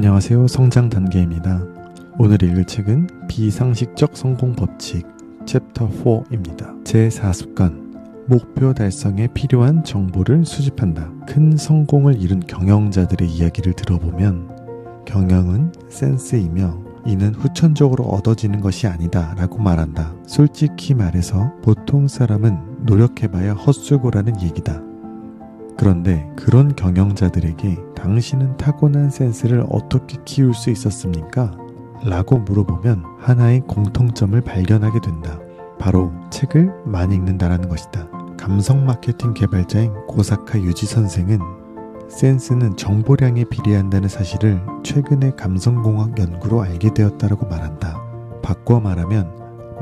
안녕하세요. 성장 단계입니다. 오늘 읽을 책은 비상식적 성공 법칙 챕터 4입니다. 제4습관 목표 달성에 필요한 정보를 수집한다. 큰 성공을 이룬 경영자들의 이야기를 들어보면 경영은 센스이며 이는 후천적으로 얻어지는 것이 아니다 라고 말한다. 솔직히 말해서 보통 사람은 노력해봐야 헛수고라는 얘기다. 그런데 그런 경영자들에게 당신은 타고난 센스를 어떻게 키울 수 있었습니까? 라고 물어보면 하나의 공통점을 발견하게 된다. 바로 책을 많이 읽는다라는 것이다. 감성 마케팅 개발자인 고사카 유지 선생은 센스는 정보량에 비례한다는 사실을 최근의 감성공학 연구로 알게 되었다라고 말한다. 바꿔 말하면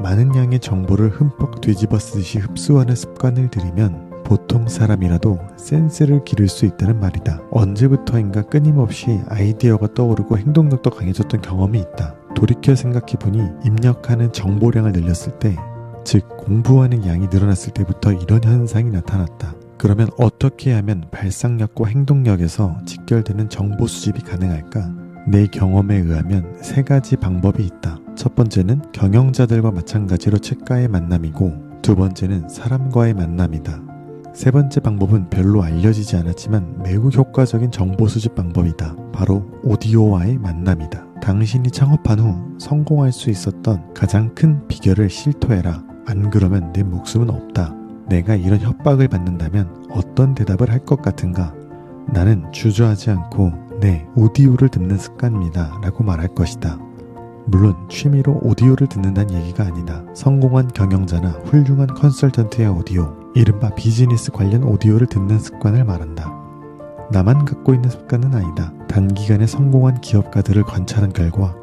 많은 양의 정보를 흠뻑 뒤집어 쓰듯이 흡수하는 습관을 들이면 보통 사람이라도 센스를 기를 수 있다는 말이다. 언제부터인가 끊임없이 아이디어가 떠오르고 행동력도 강해졌던 경험이 있다. 돌이켜 생각해보니 입력하는 정보량을 늘렸을 때, 즉 공부하는 양이 늘어났을 때부터 이런 현상이 나타났다. 그러면 어떻게 하면 발상력과 행동력에서 직결되는 정보 수집이 가능할까? 내 경험에 의하면 3가지 방법이 있다. 첫 번째는 경영자들과 마찬가지로 책과의 만남이고, 두 번째는 사람과의 만남이다. 세 번째 방법은 별로 알려지지 않았지만 매우 효과적인 정보 수집 방법이다. 바로 오디오와의 만남이다. 당신이 창업한 후 성공할 수 있었던 가장 큰 비결을 실토해라. 안 그러면 내 목숨은 없다. 내가 이런 협박을 받는다면 어떤 대답을 할 것 같은가? 나는 주저하지 않고 네, 오디오를 듣는 습관입니다 라고 말할 것이다. 물론 취미로 오디오를 듣는다는 얘기가 아니다. 성공한 경영자나 훌륭한 컨설턴트의 오디오, 이른바 비즈니스 관련 오디오를 듣는 습관을 말한다. 나만 갖고 있는 습관은 아니다. 단기간에 성공한 기업가들을 관찰한 결과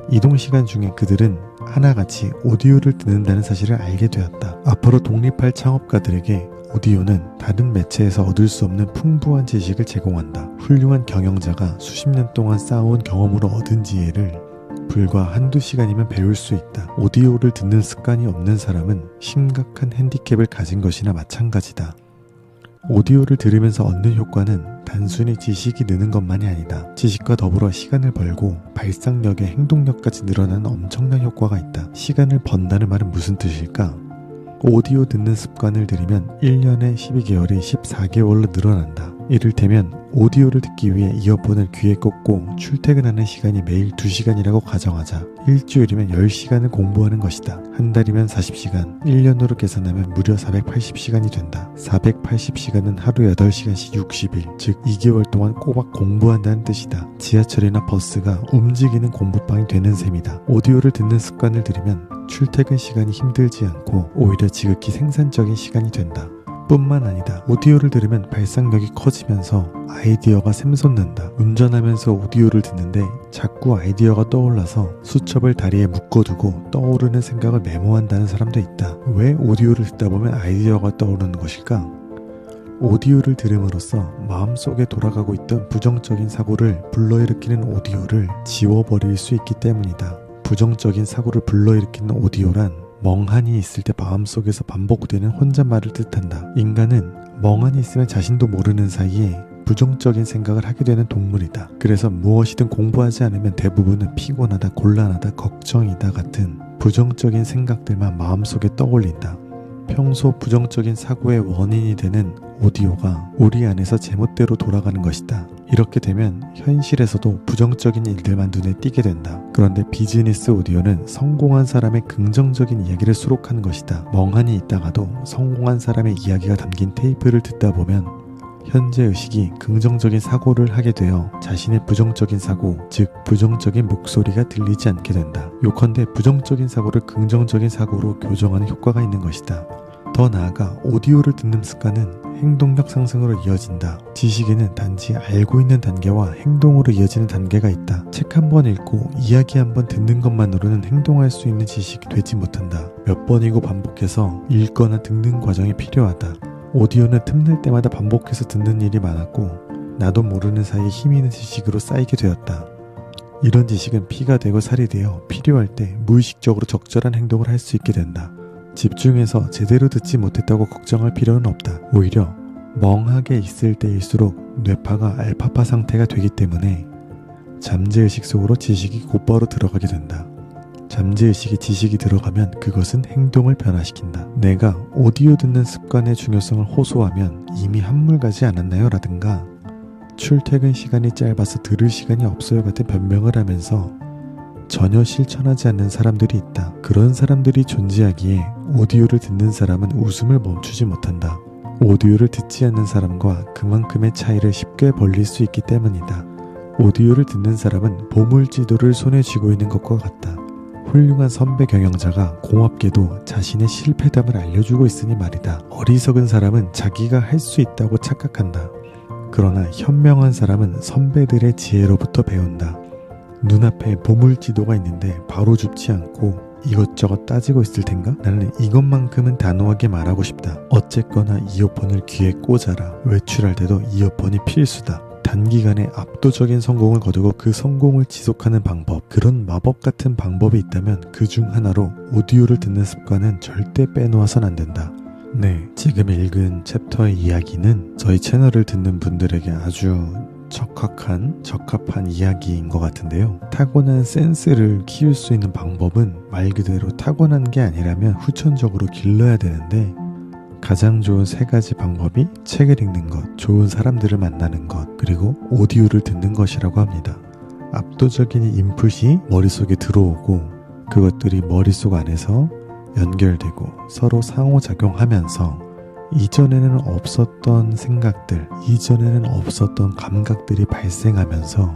이동시간 중에 그들은 하나같이 오디오를 듣는다는 사실을 알게 되었다. 앞으로 독립할 창업가들에게 오디오는 다른 매체에서 얻을 수 없는 풍부한 지식을 제공한다. 훌륭한 경영자가 수십 년 동안 쌓아온 경험으로 얻은 지혜를 불과 한두 시간이면 배울 수 있다. 오디오를 듣는 습관이 없는 사람은 심각한 핸디캡을 가진 것이나 마찬가지다. 오디오를 들으면서 얻는 효과는 단순히 지식이 느는 것만이 아니다. 지식과 더불어 시간을 벌고 발상력의 행동력까지 늘어나는 엄청난 효과가 있다. 시간을 번다는 말은 무슨 뜻일까? 오디오 듣는 습관을 들이면 1년에 12개월이 14개월로 늘어난다. 이를테면 오디오를 듣기 위해 이어폰을 귀에 꽂고 출퇴근하는 시간이 매일 2시간이라고 가정하자. 일주일이면 10시간을 공부하는 것이다. 한 달이면 40시간, 1년으로 계산하면 무려 480시간이 된다. 480시간은 하루 8시간씩 60일, 즉 2개월 동안 꼬박 공부한다는 뜻이다. 지하철이나 버스가 움직이는 공부방이 되는 셈이다. 오디오를 듣는 습관을 들이면 출퇴근 시간이 힘들지 않고 오히려 지극히 생산적인 시간이 된다. 뿐만 아니다. 오디오를 들으면 발상력이 커지면서 아이디어가 샘솟는다. 운전하면서 오디오를 듣는데 자꾸 아이디어가 떠올라서 수첩을 다리에 묶어두고 떠오르는 생각을 메모한다는 사람도 있다. 왜 오디오를 듣다 보면 아이디어가 떠오르는 것일까? 오디오를 들음으로써 마음속에 돌아가고 있던 부정적인 사고를 불러일으키는 오디오를 지워버릴 수 있기 때문이다. 부정적인 사고를 불러일으키는 오디오란 멍하니 있을 때 마음속에서 반복되는 혼잣말을 뜻한다. 인간은 멍하니 있으면 자신도 모르는 사이에 부정적인 생각을 하게 되는 동물이다. 그래서 무엇이든 공부하지 않으면 대부분은 피곤하다, 곤란하다, 걱정이다 같은 부정적인 생각들만 마음속에 떠올린다. 평소 부정적인 사고의 원인이 되는 오디오가 우리 안에서 제멋대로 돌아가는 것이다. 이렇게 되면 현실에서도 부정적인 일들만 눈에 띄게 된다. 그런데 비즈니스 오디오는 성공한 사람의 긍정적인 이야기를 수록하는 것이다. 멍하니 있다가도 성공한 사람의 이야기가 담긴 테이프를 듣다 보면 현재 의식이 긍정적인 사고를 하게 되어 자신의 부정적인 사고, 즉 부정적인 목소리가 들리지 않게 된다. 요컨대 부정적인 사고를 긍정적인 사고로 교정하는 효과가 있는 것이다. 더 나아가 오디오를 듣는 습관은 행동력 상승으로 이어진다. 지식에는 단지 알고 있는 단계와 행동으로 이어지는 단계가 있다. 책 한 번 읽고 이야기 한 번 듣는 것만으로는 행동할 수 있는 지식이 되지 못한다. 몇 번이고 반복해서 읽거나 듣는 과정이 필요하다. 오디오는 틈날 때마다 반복해서 듣는 일이 많았고 나도 모르는 사이에 힘이 있는 지식으로 쌓이게 되었다. 이런 지식은 피가 되고 살이 되어 필요할 때 무의식적으로 적절한 행동을 할 수 있게 된다. 집중해서 제대로 듣지 못했다고 걱정할 필요는 없다. 오히려 멍하게 있을 때일수록 뇌파가 알파파 상태가 되기 때문에 잠재의식 속으로 지식이 곧바로 들어가게 된다. 잠재의식에 지식이 들어가면 그것은 행동을 변화시킨다. 내가 오디오 듣는 습관의 중요성을 호소하면 이미 한물가지 않았나요? 라든가 출퇴근 시간이 짧아서 들을 시간이 없어요 같은 변명을 하면서 전혀 실천하지 않는 사람들이 있다. 그런 사람들이 존재하기에 오디오를 듣는 사람은 웃음을 멈추지 못한다. 오디오를 듣지 않는 사람과 그만큼의 차이를 쉽게 벌릴 수 있기 때문이다. 오디오를 듣는 사람은 보물지도를 손에 쥐고 있는 것과 같다. 훌륭한 선배 경영자가 공업계도 자신의 실패담을 알려주고 있으니 말이다. 어리석은 사람은 자기가 할 수 있다고 착각한다. 그러나 현명한 사람은 선배들의 지혜로부터 배운다. 눈앞에 보물지도가 있는데 바로 줍지 않고 이것저것 따지고 있을 텐가? 나는 이것만큼은 단호하게 말하고 싶다. 어쨌거나 이어폰을 귀에 꽂아라. 외출할 때도 이어폰이 필수다. 단기간에 압도적인 성공을 거두고 그 성공을 지속하는 방법, 그런 마법 같은 방법이 있다면 그 중 하나로 오디오를 듣는 습관은 절대 빼놓아선 안 된다. 네, 지금 읽은 챕터의 이야기는 저희 채널을 듣는 분들에게 아주 적합한 이야기인 것 같은데요. 타고난 센스를 키울 수 있는 방법은 말 그대로 타고난 게 아니라면 후천적으로 길러야 되는데 가장 좋은 세 가지 방법이 책을 읽는 것, 좋은 사람들을 만나는 것, 그리고 오디오를 듣는 것이라고 합니다. 압도적인 인풋이 머릿속에 들어오고 그것들이 머릿속 안에서 연결되고 서로 상호작용하면서 이전에는 없었던 생각들, 이전에는 없었던 감각들이 발생하면서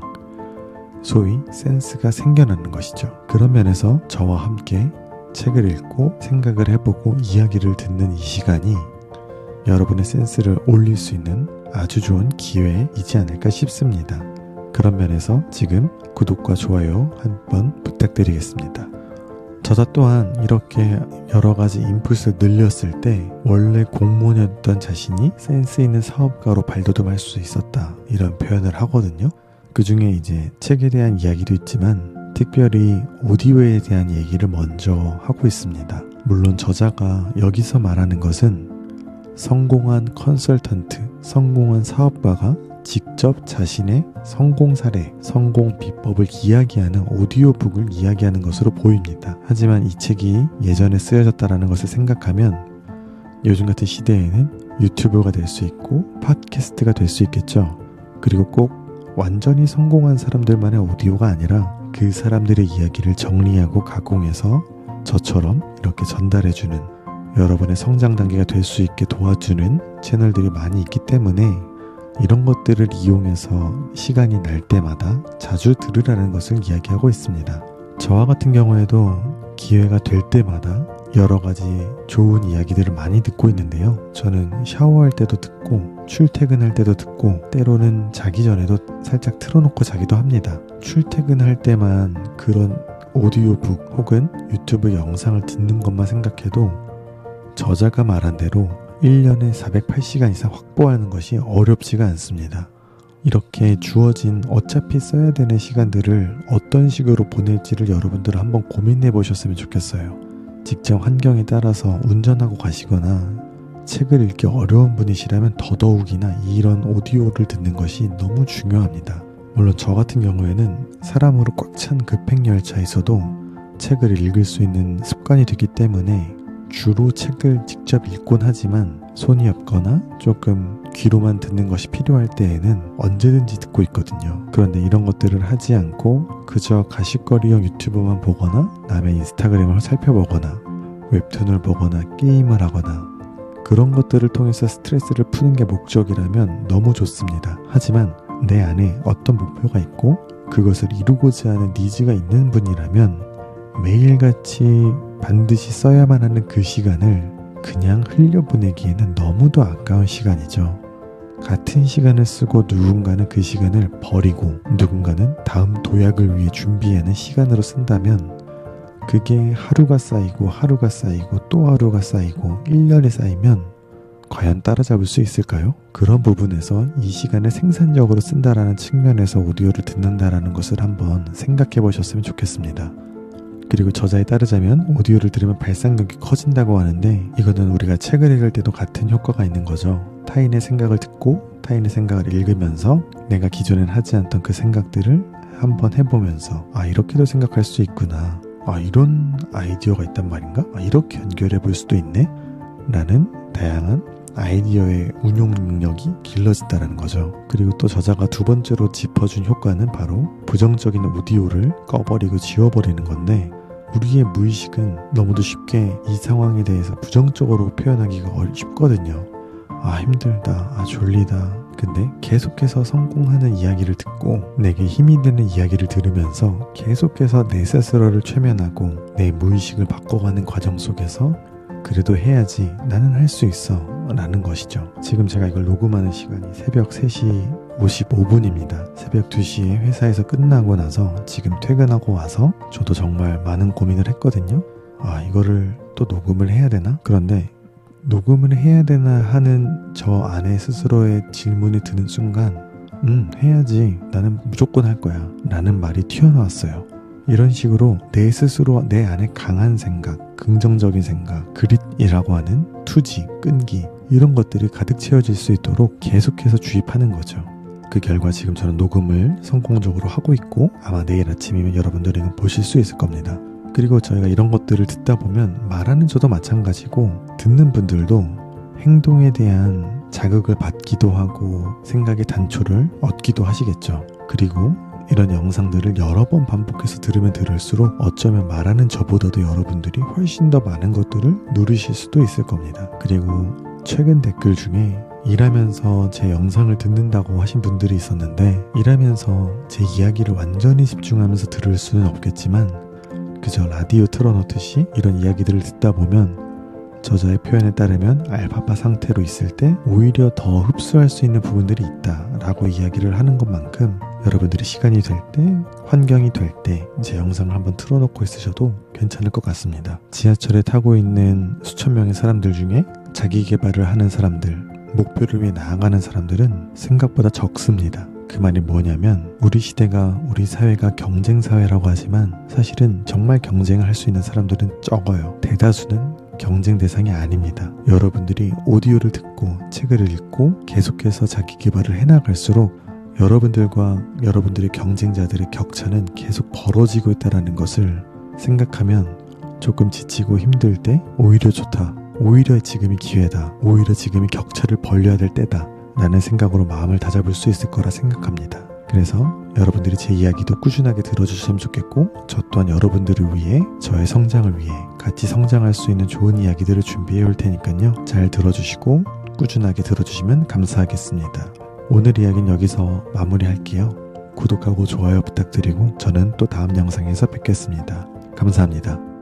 소위 센스가 생겨나는 것이죠. 그런 면에서 저와 함께 책을 읽고 생각을 해보고 이야기를 듣는 이 시간이 여러분의 센스를 올릴 수 있는 아주 좋은 기회이지 않을까 싶습니다. 그런 면에서 지금 구독과 좋아요 한번 부탁드리겠습니다. 저자 또한 이렇게 여러가지 인풋을 늘렸을 때 원래 공무원이었던 자신이 센스 있는 사업가로 발돋움할 수 있었다, 이런 표현을 하거든요. 그 중에 이제 책에 대한 이야기도 있지만 특별히 오디오에 대한 얘기를 먼저 하고 있습니다. 물론 저자가 여기서 말하는 것은 성공한 컨설턴트, 성공한 사업가가 직접 자신의 성공 사례, 성공 비법을 이야기하는 오디오북을 이야기하는 것으로 보입니다. 하지만 이 책이 예전에 쓰여졌다라는 것을 생각하면 요즘 같은 시대에는 유튜브가 될 수 있고 팟캐스트가 될 수 있겠죠. 그리고 꼭 완전히 성공한 사람들만의 오디오가 아니라 그 사람들의 이야기를 정리하고 가공해서 저처럼 이렇게 전달해주는, 여러분의 성장 단계가 될 수 있게 도와주는 채널들이 많이 있기 때문에 이런 것들을 이용해서 시간이 날 때마다 자주 들으라는 것을 이야기하고 있습니다. 저와 같은 경우에도 기회가 될 때마다 여러 가지 좋은 이야기들을 많이 듣고 있는데요. 저는 샤워할 때도 듣고 출퇴근할 때도 듣고 때로는 자기 전에도 살짝 틀어놓고 자기도 합니다. 출퇴근할 때만 그런 오디오북 혹은 유튜브 영상을 듣는 것만 생각해도 저자가 말한 대로 1년에 408시간 이상 확보하는 것이 어렵지가 않습니다. 이렇게 주어진 어차피 써야 되는 시간들을 어떤 식으로 보낼지를 여러분들 한번 고민해 보셨으면 좋겠어요. 직장 환경에 따라서 운전하고 가시거나 책을 읽기 어려운 분이시라면 더더욱이나 이런 오디오를 듣는 것이 너무 중요합니다. 물론 저 같은 경우에는 사람으로 꽉 찬 급행열차에서도 책을 읽을 수 있는 습관이 되기 때문에 주로 책을 직접 읽곤 하지만 손이 없거나 조금 귀로만 듣는 것이 필요할 때에는 언제든지 듣고 있거든요. 그런데 이런 것들을 하지 않고 그저 가십거리용 유튜브만 보거나 남의 인스타그램을 살펴보거나 웹툰을 보거나 게임을 하거나 그런 것들을 통해서 스트레스를 푸는 게 목적이라면 너무 좋습니다. 하지만 내 안에 어떤 목표가 있고 그것을 이루고자 하는 니즈가 있는 분이라면 매일같이 반드시 써야만 하는 그 시간을 그냥 흘려보내기에는 너무도 아까운 시간이죠. 같은 시간을 쓰고 누군가는 그 시간을 버리고 누군가는 다음 도약을 위해 준비하는 시간으로 쓴다면 그게 하루가 쌓이고 하루가 쌓이고 또 하루가 쌓이고 1년이 쌓이면 과연 따라잡을 수 있을까요? 그런 부분에서 이 시간을 생산적으로 쓴다라는 측면에서 오디오를 듣는다라는 것을 한번 생각해 보셨으면 좋겠습니다. 그리고 저자에 따르자면 오디오를 들으면 발상력이 커진다고 하는데 이거는 우리가 책을 읽을 때도 같은 효과가 있는 거죠. 타인의 생각을 듣고 타인의 생각을 읽으면서 내가 기존엔 하지 않던 그 생각들을 한번 해보면서 이렇게도 생각할 수 있구나, 이런 아이디어가 있단 말인가, 이렇게 연결해 볼 수도 있네 라는 다양한 아이디어의 운용 능력이 길러진다는 거죠. 그리고 또 저자가 두 번째로 짚어준 효과는 바로 부정적인 오디오를 꺼버리고 지워버리는 건데, 우리의 무의식은 너무도 쉽게 이 상황에 대해서 부정적으로 표현하기가 쉽거든요. 힘들다, 졸리다. 근데 계속해서 성공하는 이야기를 듣고 내게 힘이 되는 이야기를 들으면서 계속해서 내 스스로를 최면하고 내 무의식을 바꿔가는 과정 속에서 그래도 해야지, 나는 할 수 있어 라는 것이죠. 지금 제가 이걸 녹음하는 시간이 새벽 3시 55분입니다. 새벽 2시에 회사에서 끝나고 나서 지금 퇴근하고 와서 저도 정말 많은 고민을 했거든요. 이거를 또 녹음을 해야 되나? 그런데 녹음을 해야 되나 하는 저 안에 스스로의 질문이 드는 순간 해야지, 나는 무조건 할 거야 라는 말이 튀어나왔어요. 이런 식으로 내 스스로 내 안에 강한 생각, 긍정적인 생각, 그릿이라고 하는 투지, 끈기, 이런 것들이 가득 채워질 수 있도록 계속해서 주입하는 거죠. 그 결과 지금 저는 녹음을 성공적으로 하고 있고 아마 내일 아침이면 여러분들이 보실 수 있을 겁니다. 그리고 저희가 이런 것들을 듣다 보면 말하는 저도 마찬가지고 듣는 분들도 행동에 대한 자극을 받기도 하고 생각의 단초를 얻기도 하시겠죠. 그리고 이런 영상들을 여러 번 반복해서 들으면 들을수록 어쩌면 말하는 저보다도 여러분들이 훨씬 더 많은 것들을 누리실 수도 있을 겁니다. 그리고 최근 댓글 중에 일하면서 제 영상을 듣는다고 하신 분들이 있었는데, 일하면서 제 이야기를 완전히 집중하면서 들을 수는 없겠지만 그저 라디오 틀어놓듯이 이런 이야기들을 듣다 보면 저자의 표현에 따르면 알파파 상태로 있을 때 오히려 더 흡수할 수 있는 부분들이 있다라고 이야기를 하는 것만큼 여러분들이 시간이 될 때, 환경이 될 때 제 영상을 한번 틀어놓고 있으셔도 괜찮을 것 같습니다. 지하철에 타고 있는 수천 명의 사람들 중에 자기 개발을 하는 사람들, 목표를 위해 나아가는 사람들은 생각보다 적습니다. 그 말이 뭐냐면 우리 시대가, 우리 사회가 경쟁 사회라고 하지만 사실은 정말 경쟁을 할 수 있는 사람들은 적어요. 대다수는 경쟁 대상이 아닙니다. 여러분들이 오디오를 듣고 책을 읽고 계속해서 자기 개발을 해나갈수록 여러분들과 여러분들의 경쟁자들의 격차는 계속 벌어지고 있다는 것을 생각하면 조금 지치고 힘들 때 오히려 좋다, 오히려 지금이 기회다, 오히려 지금이 격차를 벌려야 될 때다 라는 생각으로 마음을 다잡을 수 있을 거라 생각합니다. 그래서 여러분들이 제 이야기도 꾸준하게 들어주셨으면 좋겠고, 저 또한 여러분들을 위해, 저의 성장을 위해 같이 성장할 수 있는 좋은 이야기들을 준비해 올 테니까요, 잘 들어주시고 꾸준하게 들어주시면 감사하겠습니다. 오늘 이야기는 여기서 마무리할게요. 구독하고 좋아요 부탁드리고 저는 또 다음 영상에서 뵙겠습니다. 감사합니다.